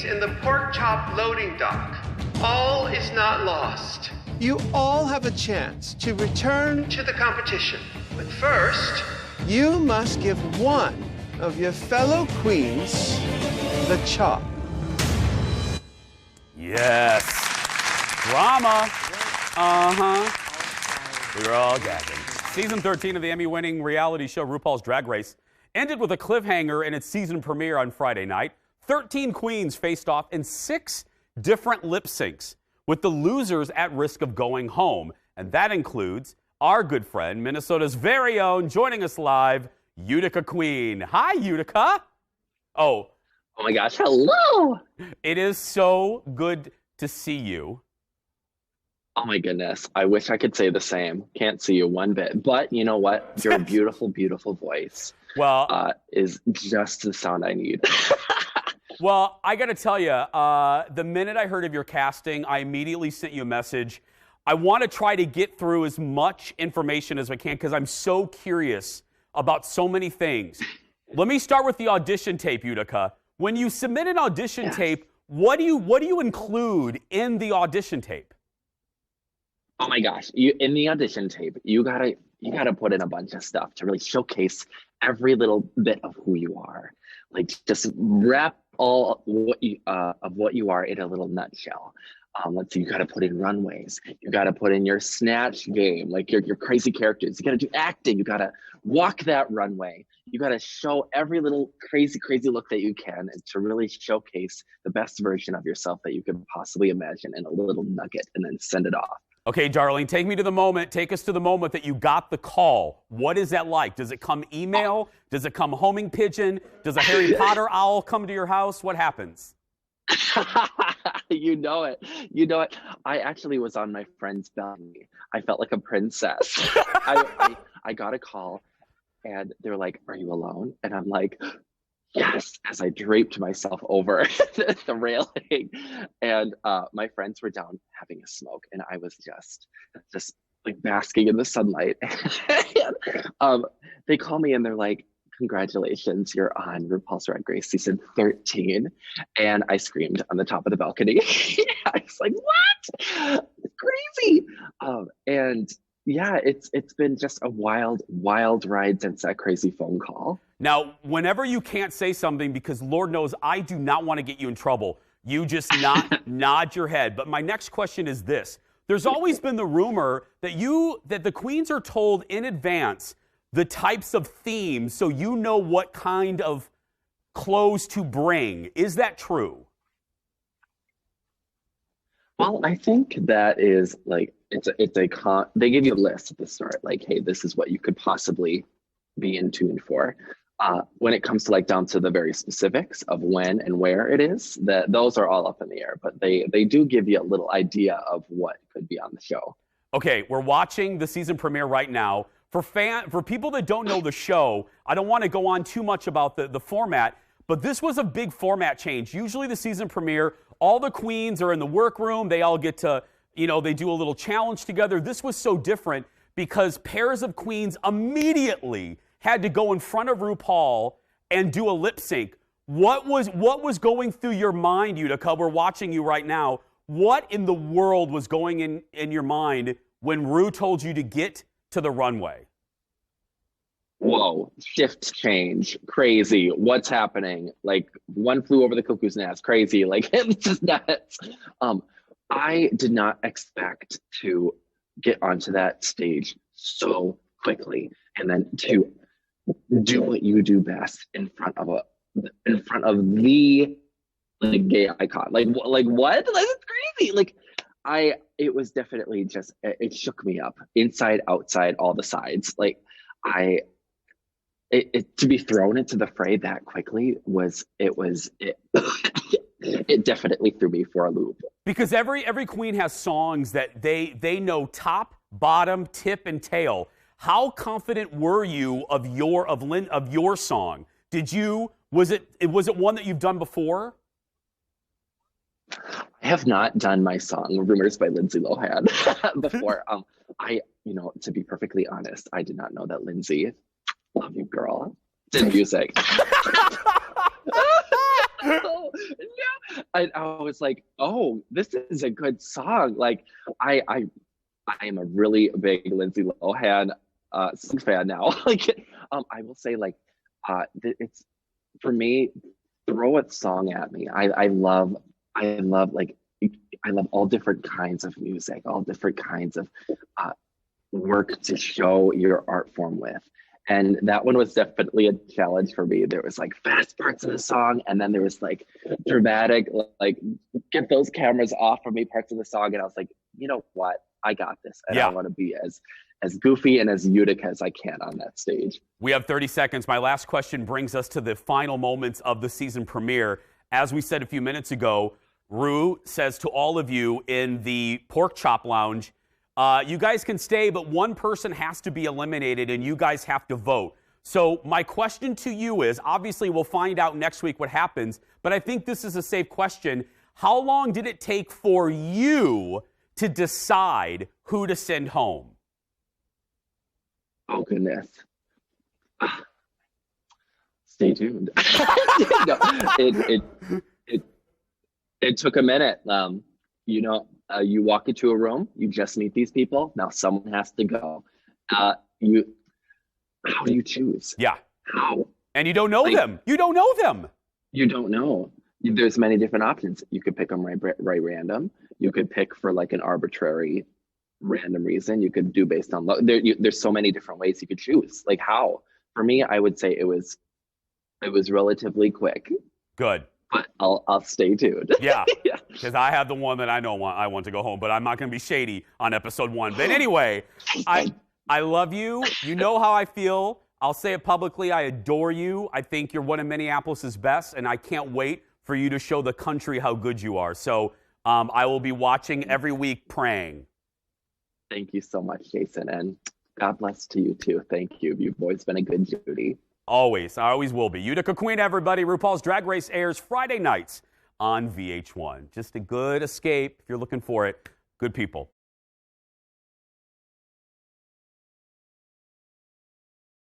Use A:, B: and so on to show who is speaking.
A: in the pork chop loading dock. All is not lost. You all have a chance to return to the competition. But first, you must give one of your fellow queens the chop.
B: Yes. Drama. We were all gagging. Season 13 of the Emmy-winning reality show RuPaul's Drag Race ended with a cliffhanger in its season premiere on Friday night. 13 queens faced off in 6 different lip syncs, with the losers at risk of going home. And that includes our good friend, Minnesota's very own, joining us live, Utica Queen. Hi, Utica. Oh
C: my gosh, hello.
B: It is so good to see you.
C: Oh my goodness, I wish I could say the same. Can't see you one bit, but you know what? Your beautiful, beautiful voice is just the sound I need.
B: Well, I got to tell you, the minute I heard of your casting, I immediately sent you a message. I want to try to get through as much information as I can because I'm so curious about so many things. Let me start with the audition tape, Utica. When you submit an audition tape, what do you include in the audition tape?
C: Oh my gosh, in the audition tape, you gotta put in a bunch of stuff to really showcase every little bit of who you are. Like just wrap all what you are in a little nutshell. Let's see, you gotta put in runways. You gotta put in your snatch game, like your crazy characters. You gotta do acting. You gotta walk that runway. You gotta show every little crazy look that you can, and to really showcase the best version of yourself that you could possibly imagine in a little nugget, and then send it off.
B: Okay, darling, take us to the moment that you got the call. What is that like? Does it come email? Does it come homing pigeon? Does a Harry Potter owl come to your house? What happens?
C: You know it. I actually was on my friend's balcony. I felt like a princess. I got a call and they're like, "Are you alone?" And I'm like, yes, as I draped myself over the railing. And my friends were down having a smoke, and I was just like basking in the sunlight. And, they call me and they're like, "Congratulations, you're on RuPaul's Drag Race season 13. And I screamed on the top of the balcony. I was like, what? It's crazy. And yeah, it's been just a wild ride since that crazy phone call.
B: Now, whenever you can't say something, because Lord knows I do not want to get you in trouble, you just nod your head. But my next question is this. There's always been the rumor that the queens are told in advance the types of themes so you know what kind of clothes to bring. Is that true?
C: Well, I think that is like, they give you a list at the start, like, hey, this is what you could possibly be in tune for. When it comes to like down to the very specifics of when and where it is, those are all up in the air, but they do give you a little idea of what could be on the show.
B: Okay, we're watching the season premiere right now. For people that don't know the show, I don't want to go on too much about the format, but this was a big format change. Usually the season premiere, all the queens are in the workroom. They all get to, they do a little challenge together. This was so different because pairs of queens immediately had to go in front of RuPaul and do a lip sync. What was going through your mind, Utica? We're watching you right now. What in the world was going in your mind when Ru told you to get to the runway?
C: Whoa, shift change, crazy. What's happening? Like one flew over the cuckoo's nest, crazy. Like it's just nuts. I did not expect to get onto that stage so quickly, and then to do what you do best in front of the like gay icon. Like what? Like it's crazy. Like it was definitely just, it shook me up inside, outside, all the sides. Like to be thrown into the fray that quickly it definitely threw me for a loop.
B: Because every queen has songs that they know top, bottom, tip, and tail. How confident were you of your song? Was it one that you've done before?
C: I have not done my song "Rumors" by Lindsay Lohan before. To be perfectly honest, I did not know that Lindsay, love you girl, did music. I was like, oh, this is a good song. Like, I am a really big Lindsay Lohan fan now. Like, I will say, like, it's for me. Throw a song at me. I love like I love all different kinds of music, all different kinds of work to show your art form with. And that one was definitely a challenge for me. There was like fast parts of the song, and then there was like dramatic, like get those cameras off of me parts of the song. And I was like, you know what? I got this. And I want to be as goofy and as Utica as I can on that stage.
B: We have 30 seconds. My last question brings us to the final moments of the season premiere. As we said a few minutes ago, Rue says to all of you in the Pork Chop Lounge, you guys can stay, but one person has to be eliminated, and you guys have to vote. So my question to you is, obviously we'll find out next week what happens, but I think this is a safe question. How long did it take for you to decide who to send home?
C: Oh, goodness. Stay tuned. No, it took a minute. You walk into a room, you just meet these people. Now someone has to go. How do you choose?
B: Yeah.
C: How?
B: And you don't know them. You don't know them.
C: You don't know. There's many different options. You could pick them right random. You could pick for like an arbitrary random reason. You could do based on there's so many different ways you could choose. Like how? For me, I would say it was relatively quick.
B: Good.
C: But I'll stay tuned.
B: Yeah, because I have the one that I want to go home, but I'm not going to be shady on episode 1. But anyway, I love you. You know how I feel. I'll say it publicly. I adore you. I think you're one of Minneapolis' best, and I can't wait for you to show the country how good you are. So I will be watching every week, praying.
C: Thank you so much, Jason, and God bless to you too. Thank you. You've always been a good Judy.
B: Always. I always will be. Utica Queen, everybody. RuPaul's Drag Race airs Friday nights on VH1. Just a good escape if you're looking for it. Good people.